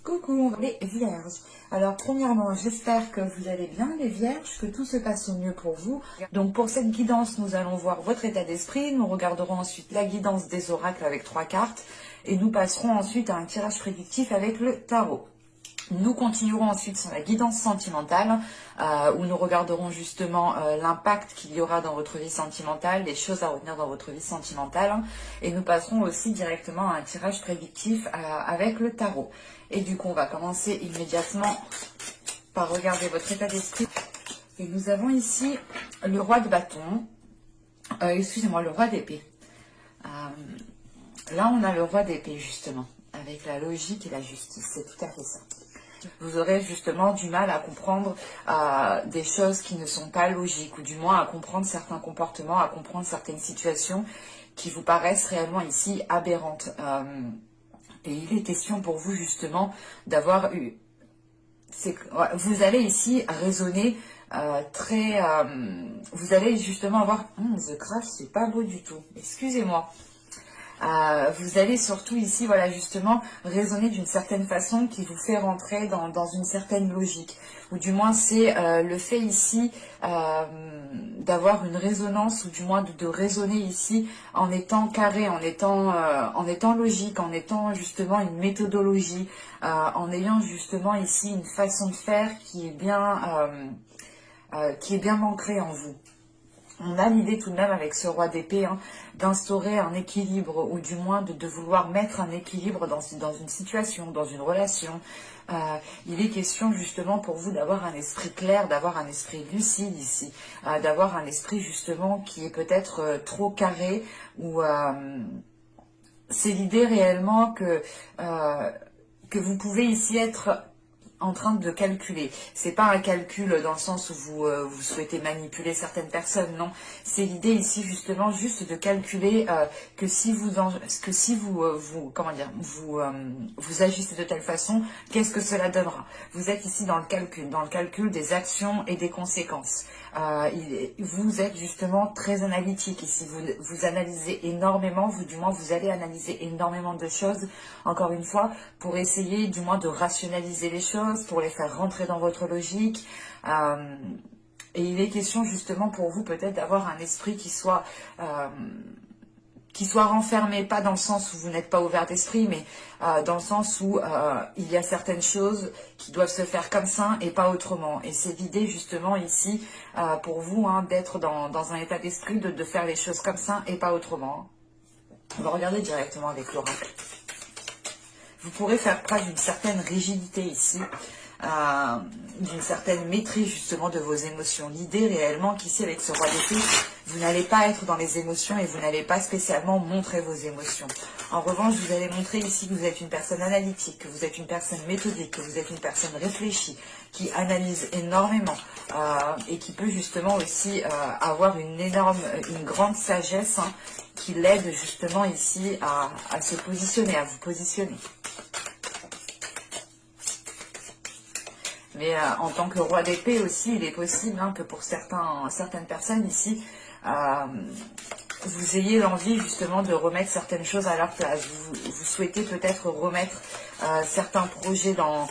Coucou les vierges. Alors premièrement, j'espère que vous allez bien les vierges, que tout se passe au mieux pour vous. Donc pour cette guidance, nous allons voir votre état d'esprit. Nous regarderons ensuite la guidance des oracles avec 3 cartes. Et nous passerons ensuite à un tirage prédictif avec le tarot. Nous continuerons ensuite sur la guidance sentimentale, où nous regarderons justement l'impact qu'il y aura dans votre vie sentimentale, les choses à retenir dans votre vie sentimentale. Et nous passerons aussi directement à un tirage prédictif avec le tarot. Et du coup, on va commencer immédiatement par regarder votre état d'esprit. Et nous avons ici le roi de bâton, excusez-moi, le roi d'épée. Là, on a le roi d'épée justement, avec la logique et la justice, c'est tout à fait ça. Vous aurez justement du mal à comprendre des choses qui ne sont pas logiques, ou du moins à comprendre certains comportements, à comprendre certaines situations qui vous paraissent réellement ici aberrantes. Et il est question pour vous justement d'avoir eu... Vous allez ici raisonner vous allez justement avoir... The Crash, c'est pas beau du tout, excusez-moi. Vous allez surtout ici, voilà, justement, raisonner d'une certaine façon qui vous fait rentrer dans une certaine logique. Ou du moins, c'est le fait ici d'avoir une résonance, ou du moins de raisonner ici en étant carré, en étant logique, en étant justement une méthodologie, en ayant justement ici une façon de faire qui est bien ancrée en vous. On a l'idée tout de même avec ce roi d'épée d'instaurer un équilibre, ou du moins de vouloir mettre un équilibre dans une situation, dans une relation. Il est question justement pour vous d'avoir un esprit clair, d'avoir un esprit lucide ici, d'avoir un esprit justement qui est peut-être trop carré, ou c'est l'idée réellement que vous pouvez ici être en train de calculer. C'est pas un calcul dans le sens où vous souhaitez manipuler certaines personnes, non. C'est l'idée ici justement juste de calculer que si vous agissez de telle façon, qu'est-ce que cela donnera. Vous êtes ici dans le calcul des actions et des conséquences. Vous êtes justement très analytique ici, vous analysez énormément, vous allez analyser énormément de choses, encore une fois, pour essayer du moins de rationaliser les choses, pour les faire rentrer dans votre logique. Et il est question justement pour vous peut-être d'avoir un esprit qui soit renfermé, pas dans le sens où vous n'êtes pas ouvert d'esprit, mais dans le sens où il y a certaines choses qui doivent se faire comme ça et pas autrement. Et c'est l'idée justement ici pour vous d'être dans un état d'esprit de faire les choses comme ça et pas autrement. On va regarder directement avec l'oracle. Vous pourrez faire preuve d'une certaine rigidité ici, d'une certaine maîtrise justement de vos émotions. L'idée réellement qu'ici avec ce roi d'épée, vous n'allez pas être dans les émotions et vous n'allez pas spécialement montrer vos émotions. En revanche, vous allez montrer ici que vous êtes une personne analytique, que vous êtes une personne méthodique, que vous êtes une personne réfléchie, qui analyse énormément et qui peut justement aussi avoir une grande sagesse qui l'aide justement ici à se positionner, à vous positionner. Mais en tant que roi d'épée aussi, il est possible que pour certaines personnes ici, vous ayez l'envie justement de remettre certaines choses à leur place. Vous souhaitez peut-être remettre certains projets dans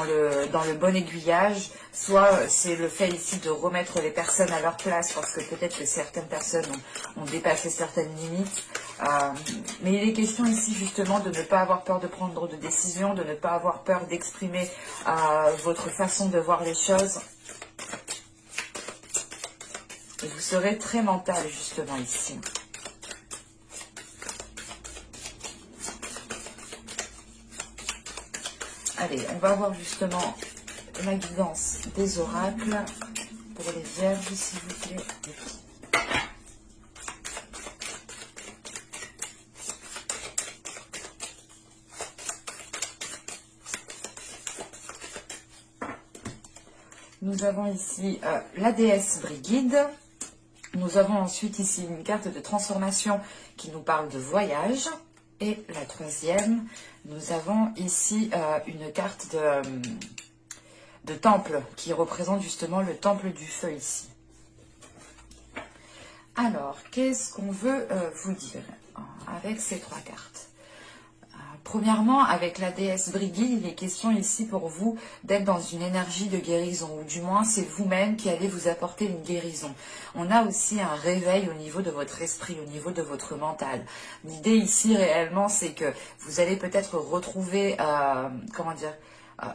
le bon aiguillage. Soit c'est le fait ici de remettre les personnes à leur place parce que peut-être que certaines personnes ont dépassé certaines limites. Mais il est question ici justement de ne pas avoir peur de prendre de décisions, de ne pas avoir peur d'exprimer votre façon de voir les choses. Et vous serez très mental justement ici. Allez, on va voir justement la guidance des oracles pour les vierges, s'il vous plaît. Nous avons ici la déesse Brigide. Nous avons ensuite ici une carte de transformation qui nous parle de voyage. Et la troisième, nous avons ici une carte de temple qui représente justement le temple du feu ici. Alors, qu'est-ce qu'on veut vous dire avec ces 3 cartes? Premièrement, avec la déesse Brigui, il est question ici pour vous d'être dans une énergie de guérison, ou du moins c'est vous-même qui allez vous apporter une guérison. On a aussi un réveil au niveau de votre esprit, au niveau de votre mental. L'idée ici réellement, c'est que vous allez peut-être retrouver, comment dire,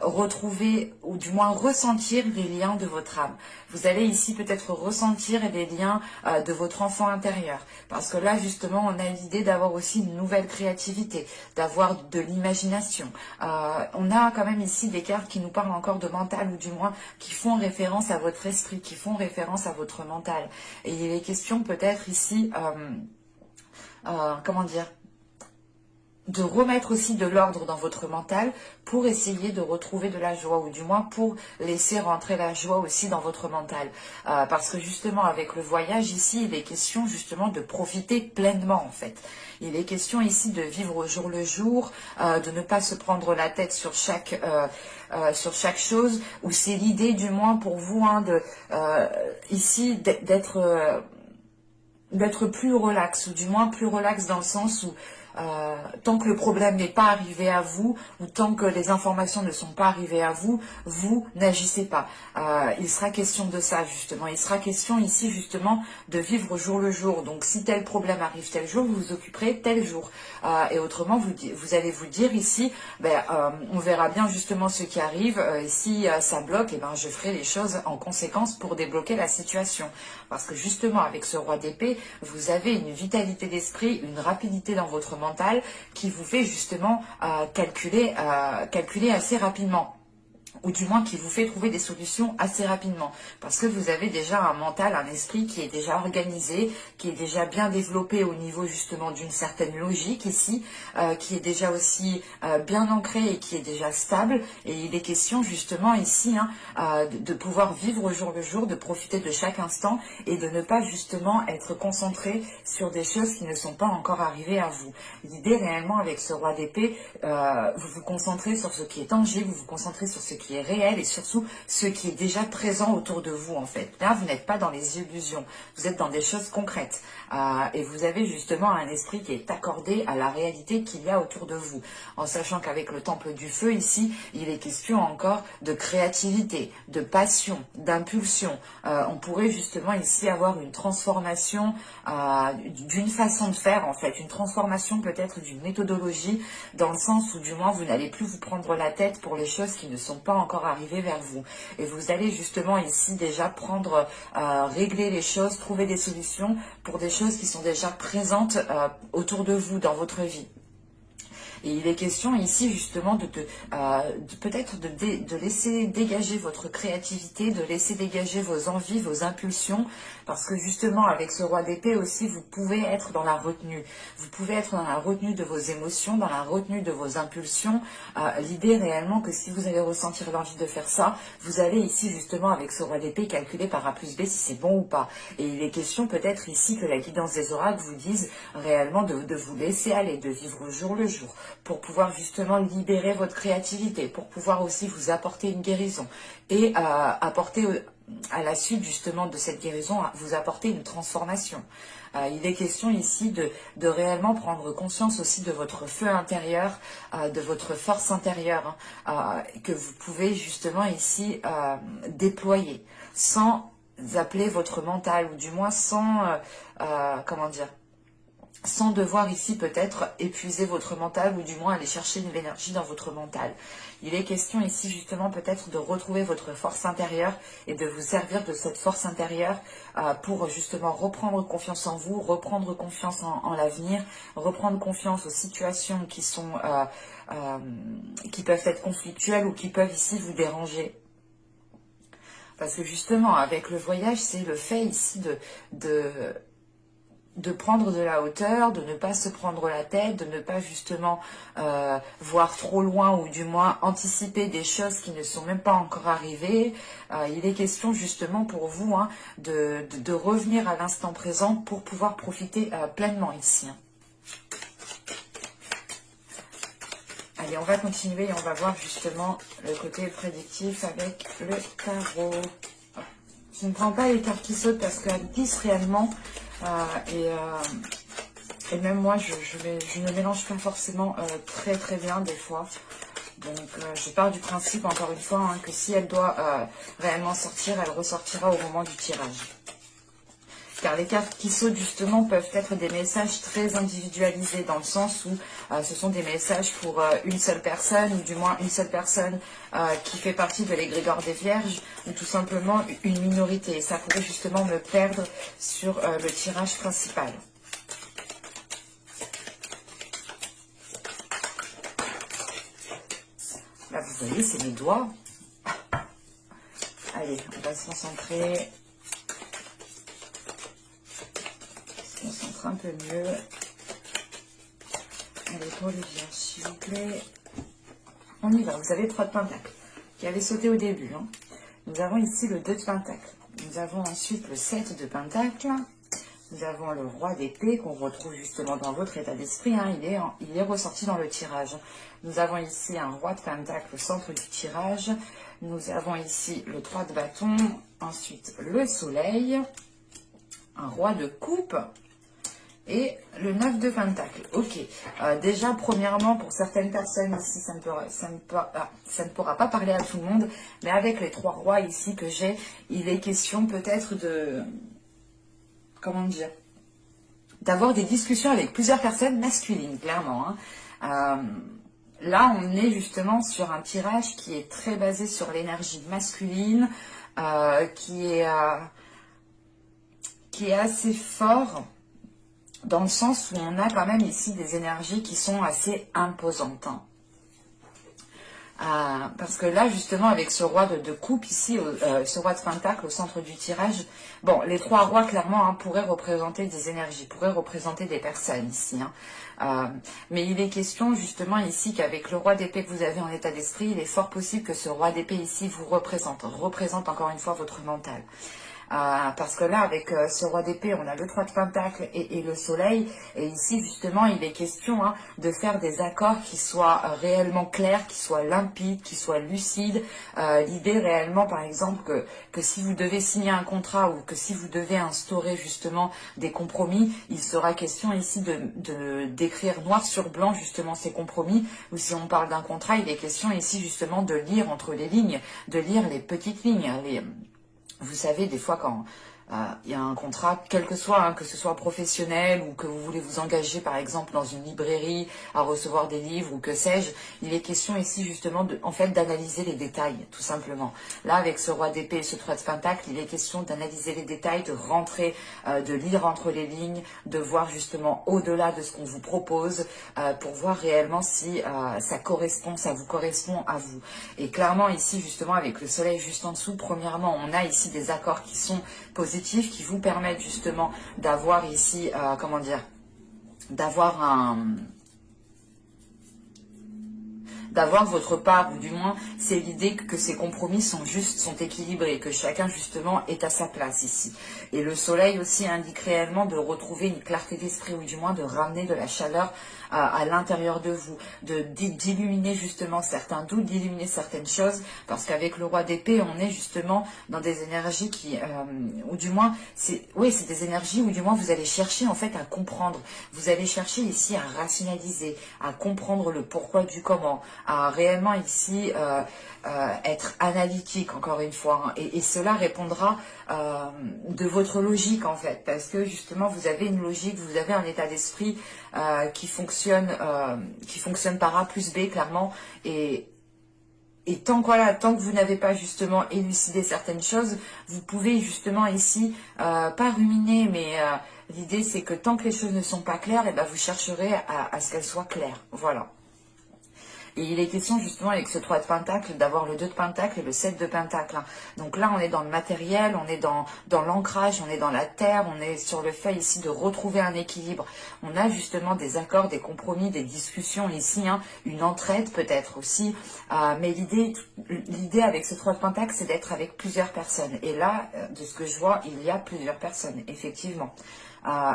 retrouver ou du moins ressentir les liens de votre âme. Vous allez ici peut-être ressentir les liens de votre enfant intérieur. Parce que là, justement, on a l'idée d'avoir aussi une nouvelle créativité, d'avoir de l'imagination. On a quand même ici des cartes qui nous parlent encore de mental, ou du moins qui font référence à votre esprit, qui font référence à votre mental. Et il est question peut-être ici, comment dire, de remettre aussi de l'ordre dans votre mental pour essayer de retrouver de la joie, ou du moins pour laisser rentrer la joie aussi dans votre mental. Parce que justement avec le voyage ici, il est question justement de profiter pleinement en fait. Il est question ici de vivre au jour le jour, de ne pas se prendre la tête sur chaque chose, ou c'est l'idée du moins pour vous ici d'être plus relax, ou du moins plus relax dans le sens où tant que le problème n'est pas arrivé à vous, ou tant que les informations ne sont pas arrivées à vous, vous n'agissez pas. Il sera question de ça justement. Il sera question ici justement de vivre au jour le jour. Donc si tel problème arrive tel jour, vous vous occuperez tel jour. Et autrement, vous allez vous dire ici, on verra bien justement ce qui arrive. Et si ça bloque, je ferai les choses en conséquence pour débloquer la situation. Parce que justement, avec ce roi d'épée, vous avez une vitalité d'esprit, une rapidité dans votre mental qui vous fait justement calculer assez rapidement. Ou du moins qui vous fait trouver des solutions assez rapidement. Parce que vous avez déjà un mental, un esprit qui est déjà organisé, qui est déjà bien développé au niveau justement d'une certaine logique ici, qui est déjà aussi bien ancré et qui est déjà stable. Et il est question justement ici de pouvoir vivre au jour le jour, de profiter de chaque instant et de ne pas justement être concentré sur des choses qui ne sont pas encore arrivées à vous. L'idée réellement avec ce roi d'épée, vous vous concentrez sur ce qui est tangible, vous vous concentrez sur ce qui est réel et surtout ce qui est déjà présent autour de vous en fait. Là, vous n'êtes pas dans les illusions, vous êtes dans des choses concrètes et vous avez justement un esprit qui est accordé à la réalité qu'il y a autour de vous. En sachant qu'avec le temple du feu ici, il est question encore de créativité, de passion, d'impulsion. On pourrait justement ici avoir une transformation d'une façon de faire en fait, une transformation peut-être d'une méthodologie dans le sens où du moins vous n'allez plus vous prendre la tête pour les choses qui ne sont pas encore arrivées vers vous. Et vous allez justement ici déjà régler les choses, trouver des solutions pour des choses qui sont déjà présentes autour de vous dans votre vie. Et il est question ici justement peut-être de laisser dégager votre créativité, de laisser dégager vos envies, vos impulsions, parce que justement avec ce roi d'épée aussi, vous pouvez être dans la retenue. Vous pouvez être dans la retenue de vos émotions, dans la retenue de vos impulsions. L'idée réellement que si vous allez ressentir l'envie de faire ça, vous allez ici justement avec ce roi d'épée calculer par A plus B si c'est bon ou pas. Et il est question peut-être ici que la guidance des oracles vous dise réellement de vous laisser aller, de vivre au jour le jour, pour pouvoir justement libérer votre créativité, pour pouvoir aussi vous apporter une guérison et apporter à la suite justement de cette guérison, vous apporter une transformation. Il est question ici de réellement prendre conscience aussi de votre feu intérieur, de votre force intérieure, que vous pouvez justement ici déployer sans appeler votre mental, ou du moins sans, comment dire, sans devoir ici peut-être épuiser votre mental, ou du moins aller chercher de l'énergie dans votre mental. Il est question ici justement peut-être de retrouver votre force intérieure et de vous servir de cette force intérieure pour justement reprendre confiance en vous, reprendre confiance en l'avenir, reprendre confiance aux situations qui peuvent être conflictuelles ou qui peuvent ici vous déranger. Parce que justement avec le voyage, c'est le fait ici de prendre de la hauteur, de ne pas se prendre la tête, de ne pas justement voir trop loin, ou du moins anticiper des choses qui ne sont même pas encore arrivées. Il est question justement pour vous de revenir à l'instant présent pour pouvoir profiter pleinement ici. Allez, on va continuer et on va voir justement le côté prédictif avec le tarot. Je ne prends pas les cartes qui sautent parce qu'elles glissent réellement. Et même moi, je ne mélange pas forcément très très bien des fois. Donc je pars du principe, encore une fois, hein, que si elle doit réellement sortir, elle ressortira au moment du tirage. Car les cartes qui sautent justement peuvent être des messages très individualisés, dans le sens où ce sont des messages pour une seule personne, ou du moins une seule personne qui fait partie de l'égrégore des Vierges, ou tout simplement une minorité. Et ça pourrait justement me perdre sur le tirage principal. Là, vous voyez, c'est mes doigts. Allez, on va se concentrer. Se concentrer un peu mieux. Allez, pour les vierges, s'il vous plaît. On y va. Vous avez 3 de pentacles qui avait sauté au début. Hein. Nous avons ici le 2 de pentacles. Nous avons ensuite le 7 de pentacles. Nous avons le roi d'épée qu'on retrouve justement dans votre état d'esprit. Hein. Il est ressorti dans le tirage. Nous avons ici un roi de pentacle au centre du tirage. Nous avons ici le 3 de bâton. Ensuite le soleil. Un roi de coupe. Et le 9 de pentacle. Ok. Déjà, premièrement, pour certaines personnes ici, ça ne pourra pas parler à tout le monde. Mais avec les 3 rois ici que j'ai, il est question peut-être de... Comment dire, d'avoir des discussions avec plusieurs personnes masculines, clairement. Hein. Là, on est justement sur un tirage qui est très basé sur l'énergie masculine, qui est assez fort, dans le sens où on a quand même ici des énergies qui sont assez imposantes. Hein. Parce que là, justement, avec ce roi de coupe ici, ce roi de pentacle au centre du tirage, bon, les 3 rois, clairement, hein, pourraient représenter des énergies, pourraient représenter des personnes ici. Hein. Mais il est question, justement, ici, qu'avec le roi d'épée que vous avez en état d'esprit, il est fort possible que ce roi d'épée ici vous représente encore une fois votre mental. Parce que là, avec ce roi d'épée, on a le 3 de pentacle et le soleil. Et ici, justement, il est question de faire des accords qui soient réellement clairs, qui soient limpides, qui soient lucides. L'idée réellement, par exemple, que si vous devez signer un contrat ou que si vous devez instaurer justement des compromis, il sera question ici d'écrire noir sur blanc justement ces compromis. Ou si on parle d'un contrat, il est question ici justement de lire entre les lignes, de lire les petites lignes, vous savez, des fois, quand il y a un contrat, quel que soit, hein, que ce soit professionnel ou que vous voulez vous engager, par exemple, dans une librairie à recevoir des livres ou que sais-je, il est question ici, justement, d'analyser les détails, tout simplement. Là, avec ce roi d'épée et ce 3 de pentacle, il est question d'analyser les détails, de rentrer, de lire entre les lignes, de voir, justement, au-delà de ce qu'on vous propose, pour voir réellement si ça vous correspond à vous. Et clairement, ici, justement, avec le soleil juste en dessous, premièrement, on a ici des accords qui sont positifs, qui vous permettent justement d'avoir ici, comment dire, d'avoir votre part, ou du moins c'est l'idée que ces compromis sont justes, sont équilibrés, que chacun justement est à sa place ici. Et le soleil aussi indique réellement de retrouver une clarté d'esprit, ou du moins de ramener de la chaleur à l'intérieur de vous, d'illuminer justement certains doutes, d'illuminer certaines choses, parce qu'avec le roi d'épée, on est justement dans des énergies qui, ou du moins, c'est des énergies où du moins vous allez chercher en fait à comprendre, vous allez chercher ici à rationaliser, à comprendre le pourquoi du comment, à réellement ici être analytique encore une fois, hein, et cela répondra de votre logique en fait, parce que justement vous avez une logique, vous avez un état d'esprit qui fonctionne par A plus B clairement, et tant que vous n'avez pas justement élucidé certaines choses, vous pouvez justement ici, pas ruminer, mais l'idée c'est que tant que les choses ne sont pas claires, et ben vous chercherez à ce qu'elles soient claires, voilà. Et il est question justement avec ce 3 de pentacle d'avoir le 2 de pentacle et le 7 de pentacle. Hein. Donc là, on est dans le matériel, on est dans l'ancrage, on est dans la terre, on est sur le fait ici de retrouver un équilibre. On a justement des accords, des compromis, des discussions ici, hein, une entraide peut-être aussi. Mais l'idée avec ce 3 de pentacle, c'est d'être avec plusieurs personnes. Et là, de ce que je vois, il y a plusieurs personnes, effectivement.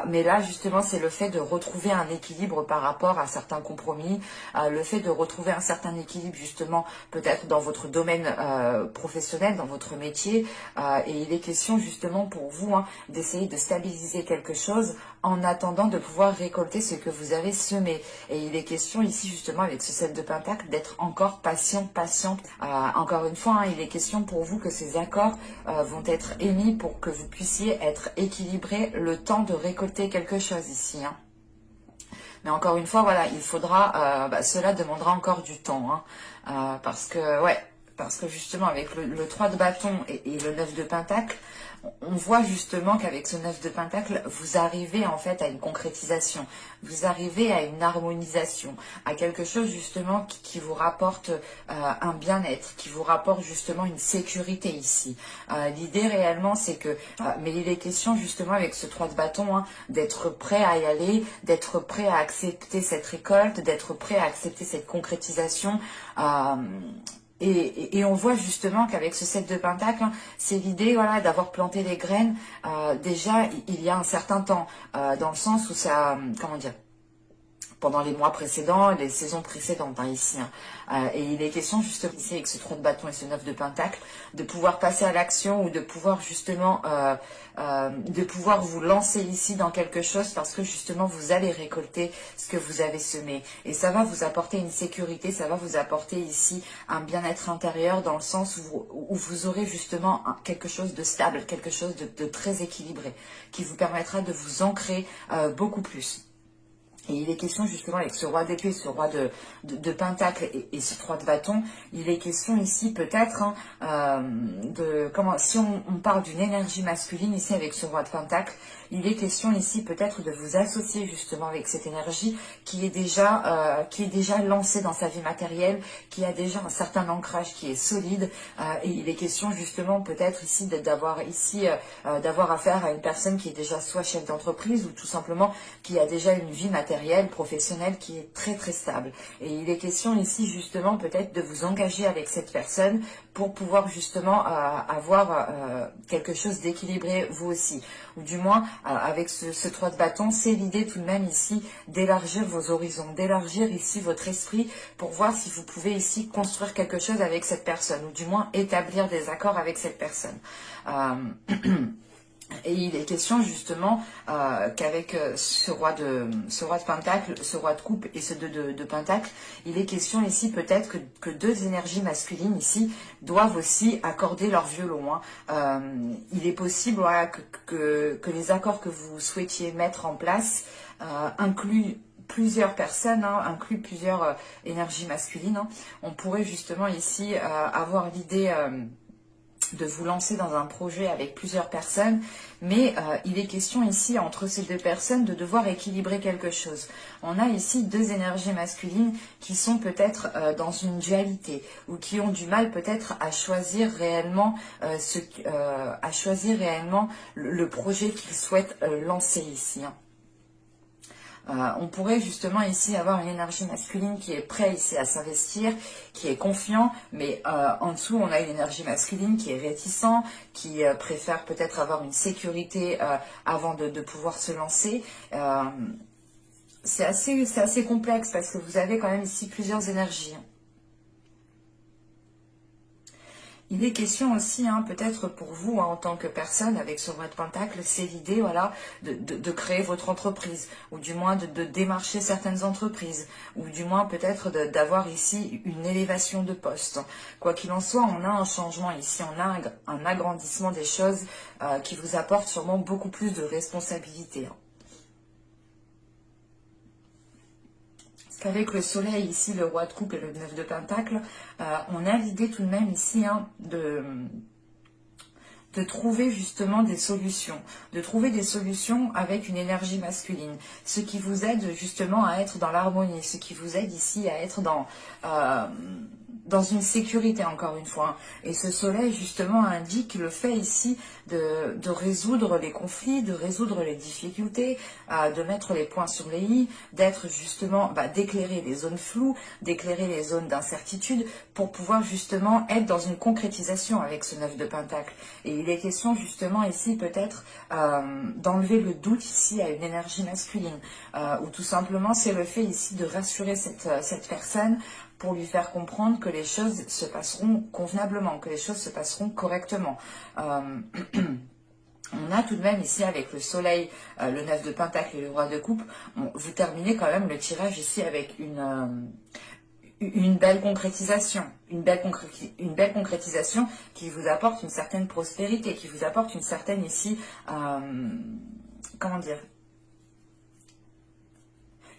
Mais là, justement, c'est le fait de retrouver un équilibre par rapport à certains compromis, le fait de retrouver un certain équilibre, justement, peut-être dans votre domaine professionnel, dans votre métier. Et il est question, justement, pour vous, hein, d'essayer de stabiliser quelque chose en attendant de pouvoir récolter ce que vous avez semé. Et il est question ici, justement, avec ce 7 de Pentacle, d'être encore patiente. Encore une fois, hein, il est question pour vous que ces accords vont être émis pour que vous puissiez être équilibré le temps de récolter quelque chose ici. Hein. Mais encore une fois, voilà, il faudra, cela demandera encore du temps. Hein, parce que justement, avec le 3 de bâton et le 9 de Pentacle, on voit justement qu'avec ce 9 de Pentacle, vous arrivez en fait à une concrétisation, vous arrivez à une harmonisation, à quelque chose justement qui vous rapporte un bien-être, qui vous rapporte justement une sécurité ici. L'idée réellement c'est que, mais il est question justement avec ce 3 de bâton, hein, d'être prêt à y aller, d'être prêt à accepter cette récolte, d'être prêt à accepter cette concrétisation. Et on voit justement qu'avec ce 7 de Pentacle, hein, c'est l'idée, voilà, d'avoir planté les graines déjà il y a un certain temps, dans le sens où ça, comment dire, pendant les mois précédents, les saisons précédentes, hein, ici. Hein. Et il est question justement ici avec ce 3 de bâton et ce 9 de Pentacle, de pouvoir passer à l'action ou de pouvoir justement, de pouvoir vous lancer ici dans quelque chose parce que justement vous allez récolter ce que vous avez semé. Et ça va vous apporter une sécurité, ça va vous apporter ici un bien-être intérieur dans le sens où vous aurez justement quelque chose de stable, quelque chose de très équilibré qui vous permettra de vous ancrer beaucoup plus. Et il est question justement avec ce roi d'épée, ce roi de pentacle et ce 3 de bâton, il est question ici peut-être hein, si on parle d'une énergie masculine ici avec ce roi de pentacle, il est question ici peut-être de vous associer justement avec cette énergie qui est déjà lancée dans sa vie matérielle, qui a déjà un certain ancrage qui est solide. Et il est question justement peut-être ici d'avoir affaire à une personne qui est déjà soit chef d'entreprise ou tout simplement qui a déjà une vie matérielle, professionnelle qui est très très stable. Et il est question ici justement peut-être de vous engager avec cette personne pour pouvoir justement avoir quelque chose d'équilibré vous aussi. Ou du moins avec ce 3 de bâton, c'est l'idée tout de même ici d'élargir vos horizons, d'élargir ici votre esprit pour voir si vous pouvez ici construire quelque chose avec cette personne ou du moins établir des accords avec cette personne. Et il est question justement qu'avec ce roi de pentacle, ce roi de coupe et ce 2 de pentacle, il est question ici peut-être que deux énergies masculines ici doivent aussi accorder leur violon. Hein. Il est possible voilà, que les accords que vous souhaitiez mettre en place incluent plusieurs personnes, hein, incluent plusieurs énergies masculines. Hein. On pourrait justement ici avoir l'idée de vous lancer dans un projet avec plusieurs personnes, mais il est question ici, entre ces deux personnes, de devoir équilibrer quelque chose. On a ici deux énergies masculines qui sont peut-être dans une dualité, ou qui ont du mal peut-être à choisir réellement, le projet qu'ils souhaitent lancer ici. Hein. On pourrait justement ici avoir une énergie masculine qui est prêt ici à s'investir, qui est confiant, mais en dessous on a une énergie masculine qui est réticent, qui préfère peut-être avoir une sécurité avant de pouvoir se lancer. C'est assez complexe parce que vous avez quand même ici plusieurs énergies. Il est question aussi, hein, peut-être pour vous, hein, en tant que personne, avec ce roi de pentacle, c'est l'idée voilà, de créer votre entreprise, ou du moins de démarcher certaines entreprises, ou du moins peut-être d'avoir ici une élévation de poste. Quoi qu'il en soit, on a un changement ici, on a un agrandissement des choses qui vous apporte sûrement beaucoup plus de responsabilités. Hein. Qu'avec le soleil ici, le roi de coupe et le 9 de pentacle, on a l'idée tout de même ici hein, de trouver justement des solutions, de trouver des solutions avec une énergie masculine, ce qui vous aide justement à être dans l'harmonie, ce qui vous aide ici à être dans une sécurité, encore une fois. Et ce soleil, justement, indique le fait ici de résoudre les conflits, de résoudre les difficultés, de mettre les points sur les i, d'être justement, d'éclairer les zones floues, d'éclairer les zones d'incertitude, pour pouvoir justement être dans une concrétisation avec ce 9 de Pentacle. Et il est question justement ici peut-être d'enlever le doute ici à une énergie masculine, ou tout simplement c'est le fait ici de rassurer cette personne, pour lui faire comprendre que les choses se passeront convenablement, que les choses se passeront correctement. On a tout de même ici avec le soleil, le 9 de Pentacle et le roi de coupe, vous terminez quand même le tirage ici avec une belle concrétisation, une belle concrétisation qui vous apporte une certaine prospérité, qui vous apporte une certaine ici, comment dire,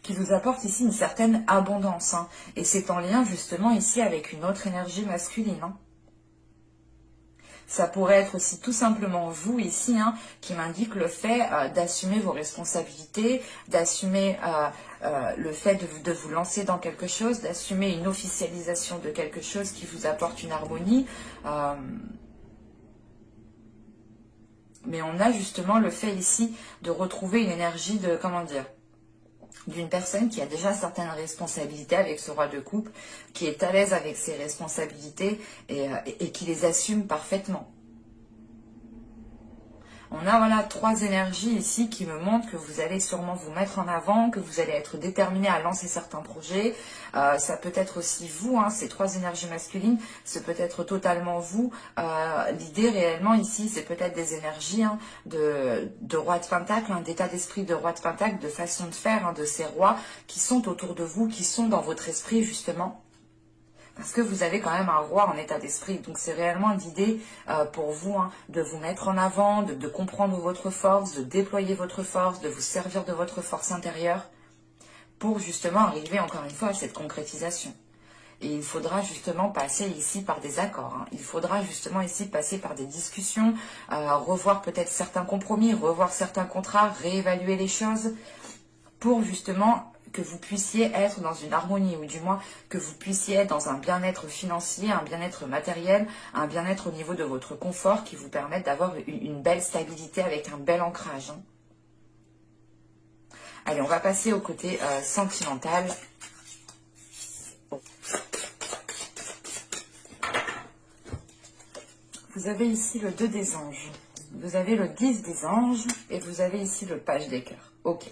qui vous apporte ici une certaine abondance. Hein. Et c'est en lien justement ici avec une autre énergie masculine. Hein. Ça pourrait être aussi tout simplement vous ici, hein, qui m'indique le fait d'assumer vos responsabilités, d'assumer le fait de vous lancer dans quelque chose, d'assumer une officialisation de quelque chose qui vous apporte une harmonie. Mais on a justement le fait ici de retrouver une énergie de, comment dire, d'une personne qui a déjà certaines responsabilités avec ce roi de coupe, qui est à l'aise avec ses responsabilités et qui les assume parfaitement. On a voilà 3 énergies ici qui me montrent que vous allez sûrement vous mettre en avant, que vous allez être déterminé à lancer certains projets. Ça peut être aussi vous, hein, ces 3 énergies masculines, c'est peut-être totalement vous. L'idée réellement ici, c'est peut-être des énergies hein, de roi de Pentacle, hein, d'état d'esprit de roi de Pentacle, de façon de faire, hein, de ces rois qui sont autour de vous, qui sont dans votre esprit justement. Parce que vous avez quand même un roi en état d'esprit. Donc c'est réellement l'idée pour vous hein, de vous mettre en avant, de comprendre votre force, de déployer votre force, de vous servir de votre force intérieure pour justement arriver encore une fois à cette concrétisation. Et il faudra justement passer ici par des accords. Hein. Il faudra justement ici passer par des discussions, revoir peut-être certains compromis, revoir certains contrats, réévaluer les choses pour justement que vous puissiez être dans une harmonie, ou du moins que vous puissiez être dans un bien-être financier, un bien-être matériel, un bien-être au niveau de votre confort qui vous permette d'avoir une belle stabilité avec un bel ancrage. Hein. Allez, on va passer au côté sentimental. Bon. Vous avez ici le 2 des anges, vous avez le 10 des anges et vous avez ici le page des cœurs. Ok.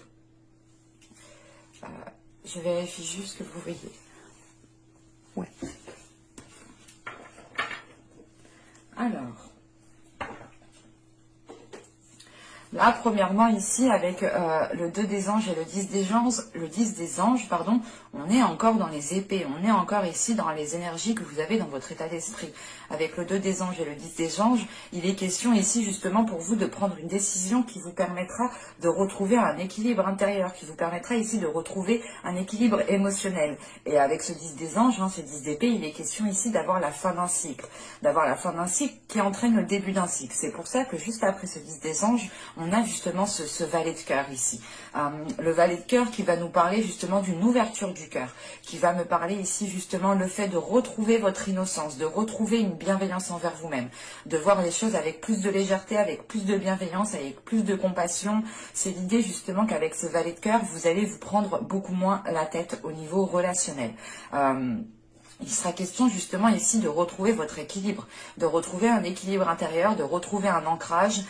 Je vérifie juste que vous voyez. Ouais. Alors, là, premièrement, ici, avec le 2 des anges et le 10 des anges, pardon, on est encore dans les épées, on est encore ici dans les énergies que vous avez dans votre état d'esprit. Avec le 2 des anges et le 10 des anges, il est question ici justement pour vous de prendre une décision qui vous permettra de retrouver un équilibre intérieur, qui vous permettra ici de retrouver un équilibre émotionnel. Et avec ce 10 des anges, hein, ce 10 d'épée, il est question ici d'avoir la fin d'un cycle, qui entraîne le début d'un cycle. C'est pour ça que juste après ce 10 des anges, on a justement ce valet de cœur ici. Le valet de cœur qui va nous parler justement d'une ouverture du cœur, qui va me parler ici justement le fait de retrouver votre innocence, de retrouver une bienveillance envers vous-même, de voir les choses avec plus de légèreté, avec plus de bienveillance, avec plus de compassion. C'est l'idée justement qu'avec ce valet de cœur, vous allez vous prendre beaucoup moins la tête au niveau relationnel. Il sera question justement ici de retrouver votre équilibre, de retrouver un équilibre intérieur, de retrouver un ancrage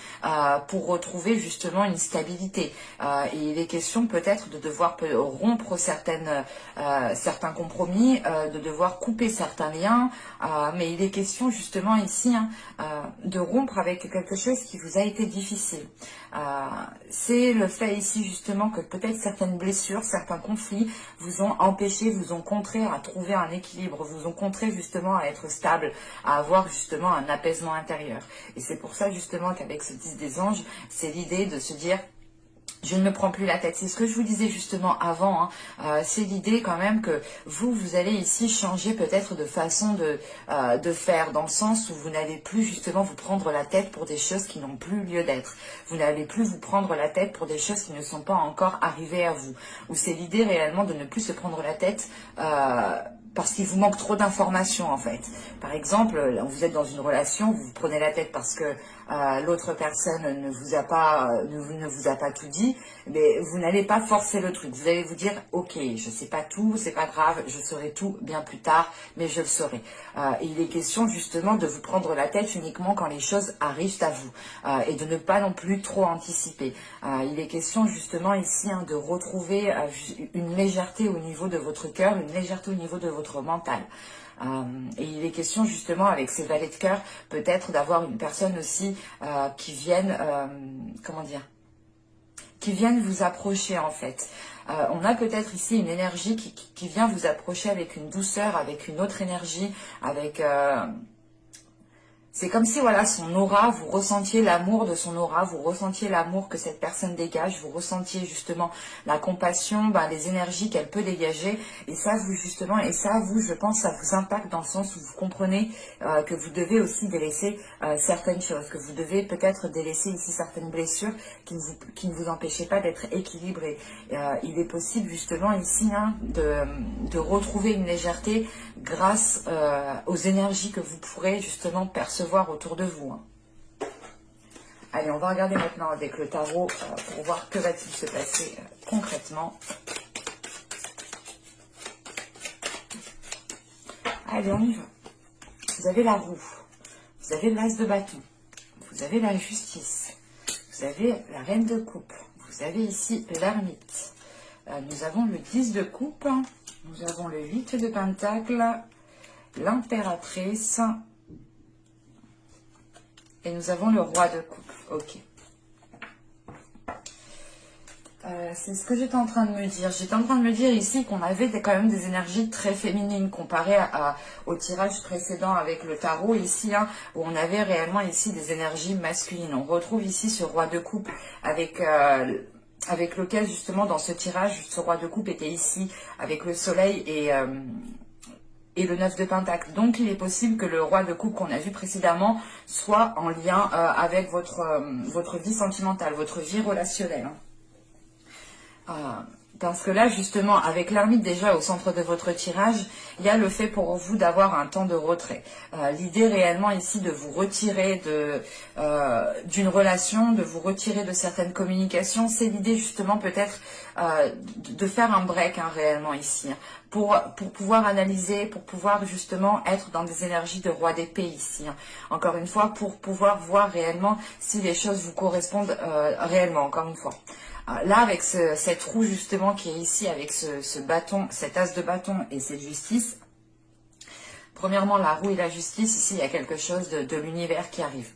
pour retrouver justement une stabilité. Et il est question peut-être de devoir rompre certains compromis, de devoir couper certains liens, mais il est question justement ici hein, de rompre avec quelque chose qui vous a été difficile. C'est le fait ici justement que peut-être certaines blessures, certains conflits vous ont empêché, vous ont contré à trouver un équilibre, vous ont contré justement à être stable, à avoir justement un apaisement intérieur. Et c'est pour ça justement qu'avec ce 10 des anges, c'est l'idée de se dire je ne me prends plus la tête. C'est ce que je vous disais justement avant. Hein. C'est l'idée quand même que vous allez ici changer peut-être de façon de faire, dans le sens où vous n'allez plus justement vous prendre la tête pour des choses qui n'ont plus lieu d'être. Vous n'allez plus vous prendre la tête pour des choses qui ne sont pas encore arrivées à vous. Ou c'est l'idée réellement de ne plus se prendre la tête parce qu'il vous manque trop d'informations en fait. Par exemple, vous êtes dans une relation, vous vous prenez la tête parce que l'autre personne ne vous a pas tout dit, mais vous n'allez pas forcer le truc. Vous allez vous dire, ok, je sais pas tout, c'est pas grave, je saurai tout bien plus tard, mais je le saurai. Et il est question justement de vous prendre la tête uniquement quand les choses arrivent à vous et de ne pas non plus trop anticiper. Il est question justement ici de retrouver une légèreté au niveau de votre cœur, une légèreté au niveau de votre mental. Et il est question justement avec ces valets de cœur peut-être d'avoir une personne aussi qui vienne, comment dire, qui vienne vous approcher en fait. On a peut-être ici une énergie qui vient vous approcher avec une douceur, avec une autre énergie, avec... c'est comme si, voilà, son aura, vous ressentiez l'amour de son aura, vous ressentiez l'amour que cette personne dégage, vous ressentiez justement la compassion, les énergies qu'elle peut dégager. Et ça, vous, justement, je pense, ça vous impacte dans le sens où vous comprenez que vous devez aussi délaisser certaines choses, que vous devez peut-être délaisser ici certaines blessures qui ne vous empêchaient pas d'être équilibré. Il est possible, justement, ici, de retrouver une légèreté grâce aux énergies que vous pourrez, justement, percevoir autour de vous. Allez, on va regarder maintenant avec le tarot pour voir que va-t-il se passer concrètement. Allez, on y va. Vous avez la roue, vous avez l'as de bâton, vous avez la justice, vous avez la reine de coupe, vous avez ici l'ermite, nous avons le 10 de coupe, nous avons le 8 de pentacle, l'impératrice, et nous avons le roi de coupe. Ok. C'est ce que j'étais en train de me dire. J'étais en train de me dire ici qu'on avait quand même des énergies très féminines comparées au tirage précédent avec le tarot ici, où on avait réellement ici des énergies masculines. On retrouve ici ce roi de coupe avec lequel justement dans ce tirage, ce roi de coupe était ici avec le soleil et le 9 de pentacle. Donc, il est possible que le roi de coupe qu'on a vu précédemment soit en lien avec votre vie sentimentale, votre vie relationnelle. Parce que là, justement, avec l'ermite déjà au centre de votre tirage, il y a le fait pour vous d'avoir un temps de retrait. L'idée réellement ici de vous retirer d'une relation, de vous retirer de certaines communications, c'est l'idée justement peut-être de faire un break réellement ici. Pour pouvoir analyser, pour pouvoir justement être dans des énergies de roi d'épée ici. Encore une fois, pour pouvoir voir réellement si les choses vous correspondent réellement, encore une fois. Là, avec cette roue justement qui est ici, avec ce bâton, cet as de bâton et cette justice, premièrement, la roue et la justice, ici, il y a quelque chose de l'univers qui arrive.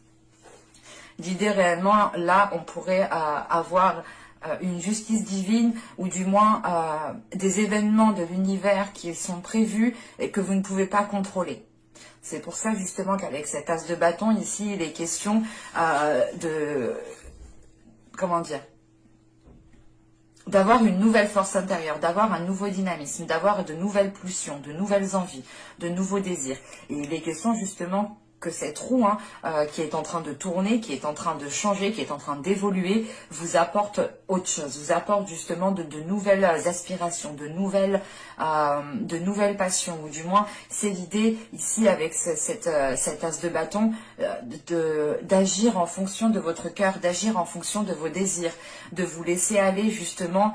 L'idée réellement, là, on pourrait avoir une justice divine ou du moins des événements de l'univers qui sont prévus et que vous ne pouvez pas contrôler. C'est pour ça justement qu'avec cet as de bâton, ici, il est question comment dire, d'avoir une nouvelle force intérieure, d'avoir un nouveau dynamisme, d'avoir de nouvelles pulsions, de nouvelles envies, de nouveaux désirs. Et il est question justement que cette roue qui est en train de tourner, qui est en train de changer, qui est en train d'évoluer, vous apporte autre chose, vous apporte justement de nouvelles aspirations, de nouvelles passions, ou du moins c'est l'idée ici avec cet as de bâton d'agir en fonction de votre cœur, d'agir en fonction de vos désirs, de vous laisser aller justement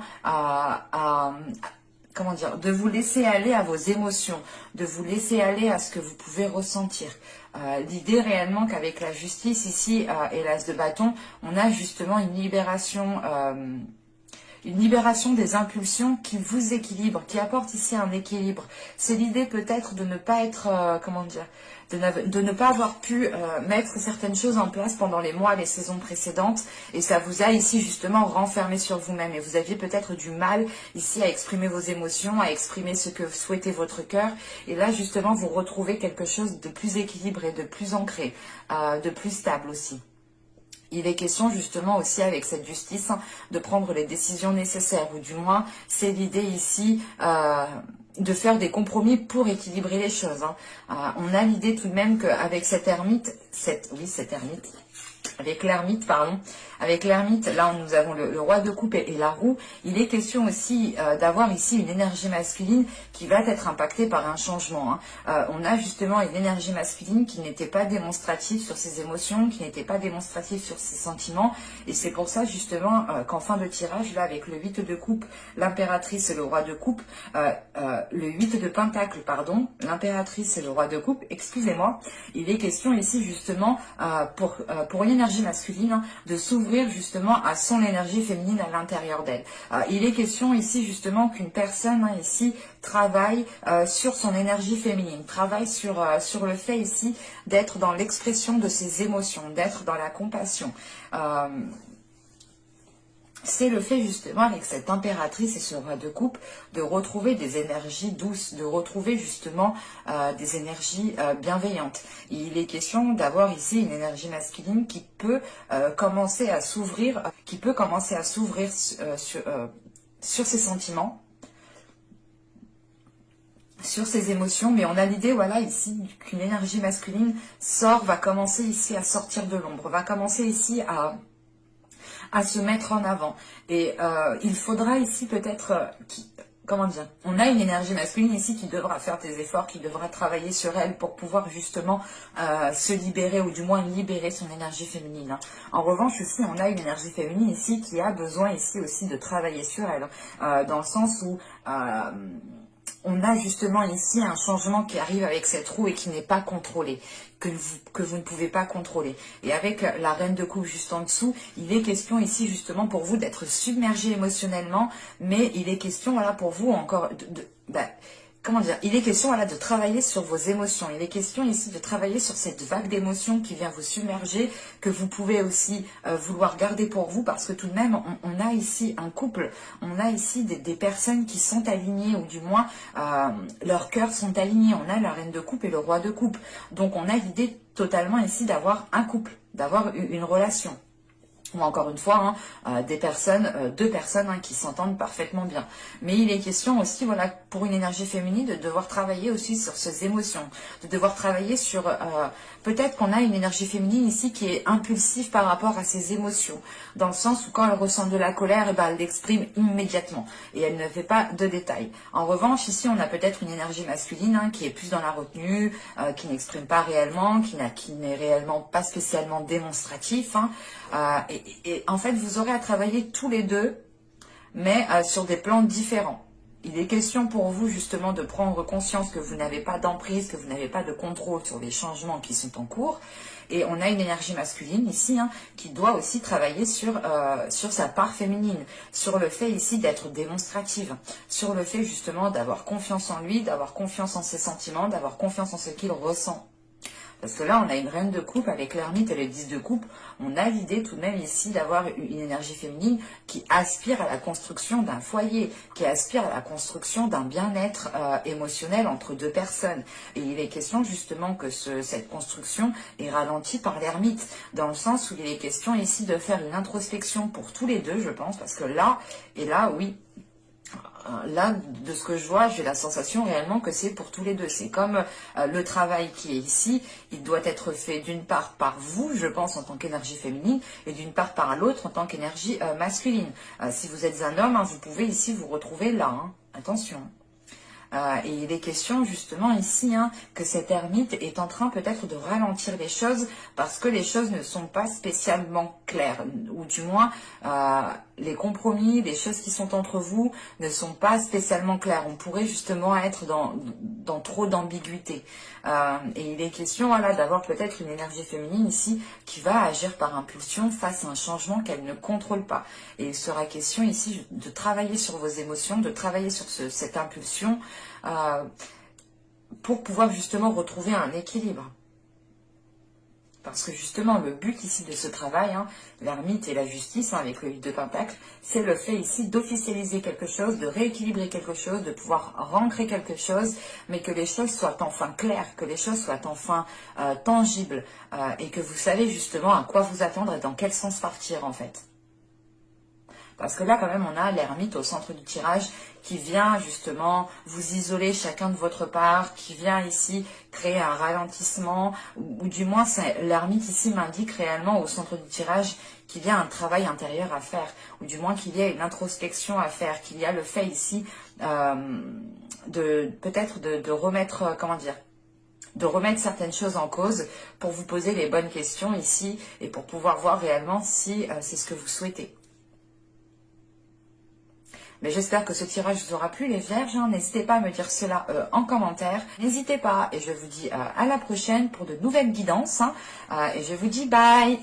comment dire, de vous laisser aller à vos émotions, de vous laisser aller à ce que vous pouvez ressentir. L'idée réellement qu'avec la justice ici et l'as de bâton, on a justement une libération des impulsions qui vous équilibre, qui apporte ici un équilibre. C'est l'idée peut-être de ne pas être, comment dire, de ne pas avoir pu mettre certaines choses en place pendant les mois, les saisons précédentes, et ça vous a ici justement renfermé sur vous-même, et vous aviez peut-être du mal ici à exprimer vos émotions, à exprimer ce que souhaitait votre cœur, et là justement vous retrouvez quelque chose de plus équilibré, de plus ancré, de plus stable aussi. Il est question justement aussi avec cette justice de prendre les décisions nécessaires, ou du moins c'est l'idée ici de faire des compromis pour équilibrer les choses. On a l'idée tout de même qu'avec cette ermite, cette ermite, avec l'ermite, pardon, avec l'ermite, là nous avons le roi de coupe et la roue. Il est question aussi d'avoir ici une énergie masculine qui va être impactée par un changement. On a justement une énergie masculine qui n'était pas démonstrative sur ses émotions, qui n'était pas démonstrative sur ses sentiments, et c'est pour ça justement qu'en fin de tirage, là avec le 8 de coupe, l'impératrice et le roi de coupe, le 8 de pentacle, pardon, l'impératrice et le roi de coupe, excusez-moi, il est question ici justement pour une énergie masculine, hein, de s'ouvrir justement à son énergie féminine à l'intérieur d'elle. Il est question ici justement qu'une personne, hein, ici travaille sur son énergie féminine, travaille sur le fait ici d'être dans l'expression de ses émotions, d'être dans la compassion. C'est le fait justement avec cette impératrice et ce roi de coupe de retrouver des énergies douces, de retrouver justement des énergies bienveillantes. Et il est question d'avoir ici une énergie masculine qui peut commencer à s'ouvrir, sur ses sentiments, sur ses émotions, mais on a l'idée, voilà, ici, qu'une énergie masculine va commencer ici à sortir de l'ombre, va commencer ici à se mettre en avant. Et il faudra ici peut-être, comment dire, on a une énergie masculine ici qui devra faire des efforts, qui devra travailler sur elle pour pouvoir justement se libérer, ou du moins libérer son énergie féminine. En revanche, ici, on a une énergie féminine ici qui a besoin ici aussi de travailler sur elle, dans le sens où on a justement ici un changement qui arrive avec cette roue et qui n'est pas contrôlé, que vous ne pouvez pas contrôler. Et avec la reine de coupe juste en dessous, il est question ici justement pour vous d'être submergé émotionnellement, mais il est question, voilà, pour vous encore comment dire, il est question, voilà, de travailler sur vos émotions. Il est question ici de travailler sur cette vague d'émotions qui vient vous submerger, que vous pouvez aussi vouloir garder pour vous, parce que tout de même, on a ici un couple, on a ici des personnes qui sont alignées, ou du moins, leurs cœurs sont alignés. On a la reine de coupe et le roi de coupe. Donc, on a l'idée totalement ici d'avoir un couple, d'avoir une relation. Ou encore une fois, deux personnes hein, qui s'entendent parfaitement bien. Mais il est question aussi, voilà, pour une énergie féminine, de devoir travailler aussi sur ses émotions, de devoir travailler sur, peut-être qu'on a une énergie féminine ici qui est impulsive par rapport à ses émotions, dans le sens où quand elle ressent de la colère, elle l'exprime immédiatement, et elle ne fait pas de détails. En revanche, ici, on a peut-être une énergie masculine, hein, qui est plus dans la retenue, qui n'exprime pas réellement, qui n'est réellement pas spécialement démonstratif, hein, et en fait, vous aurez à travailler tous les deux, mais sur des plans différents. Il est question pour vous justement de prendre conscience que vous n'avez pas d'emprise, que vous n'avez pas de contrôle sur les changements qui sont en cours. Et on a une énergie masculine ici, hein, qui doit aussi travailler sur sa part féminine, sur le fait ici d'être démonstrative, sur le fait justement d'avoir confiance en lui, d'avoir confiance en ses sentiments, d'avoir confiance en ce qu'il ressent. Parce que là, on a une reine de coupe avec l'ermite et le 10 de coupe. On a l'idée tout de même ici d'avoir une énergie féminine qui aspire à la construction d'un foyer, qui aspire à la construction d'un bien-être émotionnel entre deux personnes. Et il est question justement que cette construction est ralentie par l'ermite, dans le sens où il est question ici de faire une introspection pour tous les deux, je pense, parce que là, et là, oui, là, de ce que je vois, j'ai la sensation réellement que c'est pour tous les deux. C'est comme le travail qui est ici, il doit être fait d'une part par vous, je pense, en tant qu'énergie féminine, et d'une part par l'autre en tant qu'énergie masculine. Si vous êtes un homme, hein, vous pouvez ici vous retrouver là. Hein. Attention. Et il est question justement ici, hein, que cet ermite est en train peut-être de ralentir les choses parce que les choses ne sont pas spécialement claires, ou du moins les compromis, les choses qui sont entre vous ne sont pas spécialement claires. On pourrait justement être dans trop d'ambiguïté. Et il est question, voilà, d'avoir peut-être une énergie féminine ici qui va agir par impulsion face à un changement qu'elle ne contrôle pas. Et il sera question ici de travailler sur vos émotions, de travailler sur cette impulsion pour pouvoir justement retrouver un équilibre. Parce que justement, le but ici de ce travail, hein, l'ermite et la justice, hein, avec le 8 de pentacle, c'est le fait ici d'officialiser quelque chose, de rééquilibrer quelque chose, de pouvoir rancrer quelque chose, mais que les choses soient enfin claires, que les choses soient enfin tangibles, et que vous savez justement à quoi vous attendre et dans quel sens partir en fait. Parce que là, quand même, on a l'ermite au centre du tirage qui vient justement vous isoler chacun de votre part, qui vient ici créer un ralentissement, ou du moins l'ermite ici m'indique réellement au centre du tirage qu'il y a un travail intérieur à faire, ou du moins qu'il y a une introspection à faire, qu'il y a le fait ici peut-être de remettre, comment dire, de remettre certaines choses en cause pour vous poser les bonnes questions ici et pour pouvoir voir réellement si c'est ce que vous souhaitez. Mais j'espère que ce tirage vous aura plu les vierges. N'hésitez pas à me dire cela en commentaire. N'hésitez pas et je vous dis à la prochaine pour de nouvelles guidances. Et je vous dis bye.